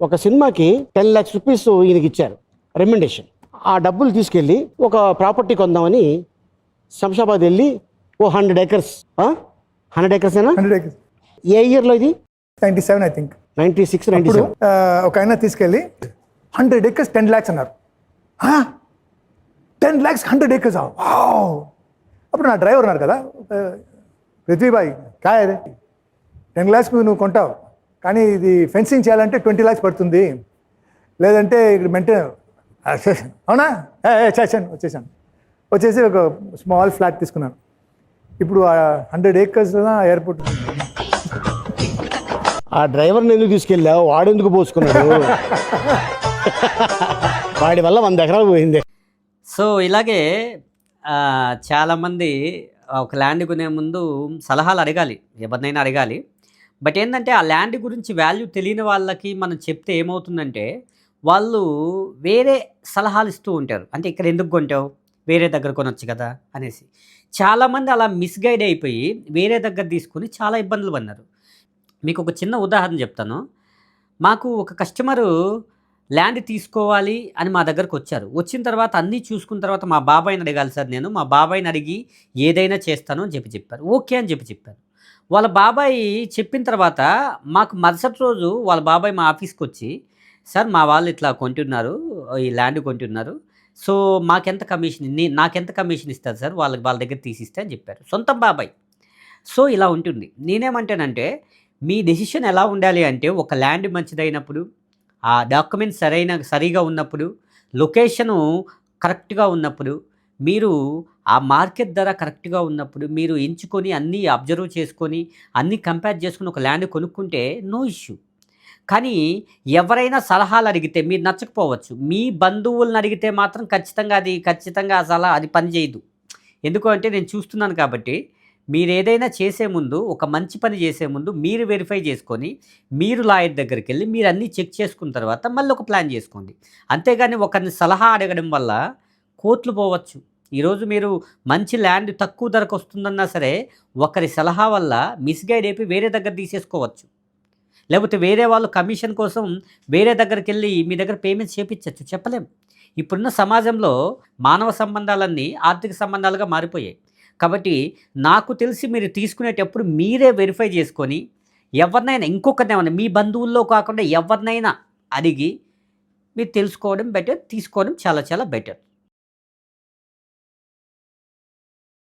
ఒక సినిమాకి 10 lakhs rupees ఈయనకి ఇచ్చారు రెమ్యునరేషన్. ఆ డబ్బులు తీసుకెళ్ళి ఒక ప్రాపర్టీ కొందామని శంషాబాద్ వెళ్ళి 100 acres 100 acres ఏనా? 100 acres. ఏ ఇయర్లో ఇది? 97 ఐ థింక్. 96, అప్పుడు 97. ఒక ఆయన తీసుకెళ్ళి 100 acres 10 lakhs అన్నారు. 10 lakhs 100 acres. అప్పుడు నా డ్రైవర్ ఉన్నారు కదా, పృథ్వీబాయ్ కాయ అదే 10 lakhs నువ్వు కొంటావు, కానీ ఇది ఫెన్సింగ్ చేయాలంటే 20 lakhs పడుతుంది, లేదంటే ఇక్కడ మెయింటైన్. అవునా? వచ్చేసాను. వచ్చేసి ఒక స్మాల్ ఫ్లాట్ తీసుకున్నాను. ఇప్పుడు 100 acres ఎయిర్పోర్ట్. ఆ డ్రైవర్ని ఎందుకు తీసుకెళ్ళావు? వాడెందుకు పోసుకున్నాడు? వాడి వల్ల 100 ఎకరాలు పోయింది. సో ఇలాగే చాలామంది ఒక ల్యాండ్ కొనే ముందు సలహాలు అడగాలి, ఎవరినైనా అడగాలి. బట్ ఏంటంటే ఆ ల్యాండ్ గురించి వాల్యూ తెలియని వాళ్ళకి మనం చెప్తే ఏమవుతుందంటే వాళ్ళు వేరే సలహాలు ఇస్తూ ఉంటారు. అంటే ఇక్కడ ఎందుకు కొంటావు, వేరే దగ్గర కొనొచ్చు కదా అనేసి. చాలామంది అలా మిస్గైడ్ అయిపోయి వేరే దగ్గర తీసుకుని చాలా ఇబ్బందులు పడినారు. మీకు ఒక చిన్న ఉదాహరణ చెప్తాను. మాకు ఒక కస్టమరు ల్యాండ్ తీసుకోవాలి అని మా దగ్గరకు వచ్చారు. వచ్చిన తర్వాత అన్నీ చూసుకున్న తర్వాత మా బాబాయిని అడగాలి సార్, నేను మా బాబాయిని అడిగి ఏదైనా చేస్తాను అని చెప్పారు. ఓకే అని చెప్పారు. వాళ్ళ బాబాయి చెప్పిన తర్వాత మాకు మరుసటి రోజు వాళ్ళ బాబాయ్ మా ఆఫీస్కి వచ్చి, సార్ మా వాళ్ళు ఇట్లా కొంటున్నారు, ఈ ల్యాండ్ కొంటున్నారు, సో నాకెంత కమిషన్ ఇస్తారు సార్ వాళ్ళ దగ్గర తీసిస్తే అని చెప్పారు. సొంతం బాబాయ్. సో ఇలా ఉంటుంది. నేనేమంటానంటే మీ డెసిషన్ ఎలా ఉండాలి అంటే, ఒక ల్యాండ్ మంచిదైనప్పుడు, ఆ డాక్యుమెంట్స్ సరిగా ఉన్నప్పుడు, లొకేషను కరెక్ట్గా ఉన్నప్పుడు, మీరు ఆ మార్కెట్ ధర కరెక్ట్గా ఉన్నప్పుడు, మీరు ఎంచుకొని అన్నీ అబ్జర్వ్ చేసుకొని అన్నీ కంపేర్ చేసుకుని ఒక ల్యాండ్ కొనుక్కుంటే నో ఇష్యూ. కానీ ఎవరైనా సలహాలు అడిగితే మీరు నచ్చకపోవచ్చు, మీ బంధువులను అడిగితే మాత్రం ఖచ్చితంగా ఆ సలహా అది పని చేయదు. ఎందుకు అంటే నేను చూస్తున్నాను కాబట్టి. మీరు ఏదైనా చేసే ముందు, ఒక మంచి పని చేసే ముందు మీరు వెరిఫై చేసుకొని, మీరు లాయర్ దగ్గరికి వెళ్ళి మీరు అన్నీ చెక్ చేసుకున్న తర్వాత మళ్ళీ ఒక ప్లాన్ చేసుకోండి. అంతేగాని ఒకరిని సలహా అడగడం వల్ల కోర్టులు పోవచ్చు. ఈరోజు మీరు మంచి ల్యాండ్ తక్కువ ధరకు వస్తుందన్నా సరే ఒకరి సలహా వల్ల మిస్గైడ్ అయిపోయి వేరే దగ్గర తీసేసుకోవచ్చు. లేకపోతే వేరే వాళ్ళు కమిషన్ కోసం వేరే దగ్గరికి వెళ్ళి మీ దగ్గర పేమెంట్స్ చేపించవచ్చు, చెప్పలేం. ఇప్పుడున్న సమాజంలో మానవ సంబంధాలన్నీ ఆర్థిక సంబంధాలుగా మారిపోయాయి. కాబట్టి నాకు తెలిసి మీరు తీసుకునేటప్పుడు మీరే వెరిఫై చేసుకొని, ఎవరినైనా ఇంకొకరినేమన్నా మీ బంధువుల్లో కాకుండా ఎవరినైనా అడిగి మీరు తెలుసుకోవడం బెటర్, తీసుకోవడం చాలా చాలా బెటర్.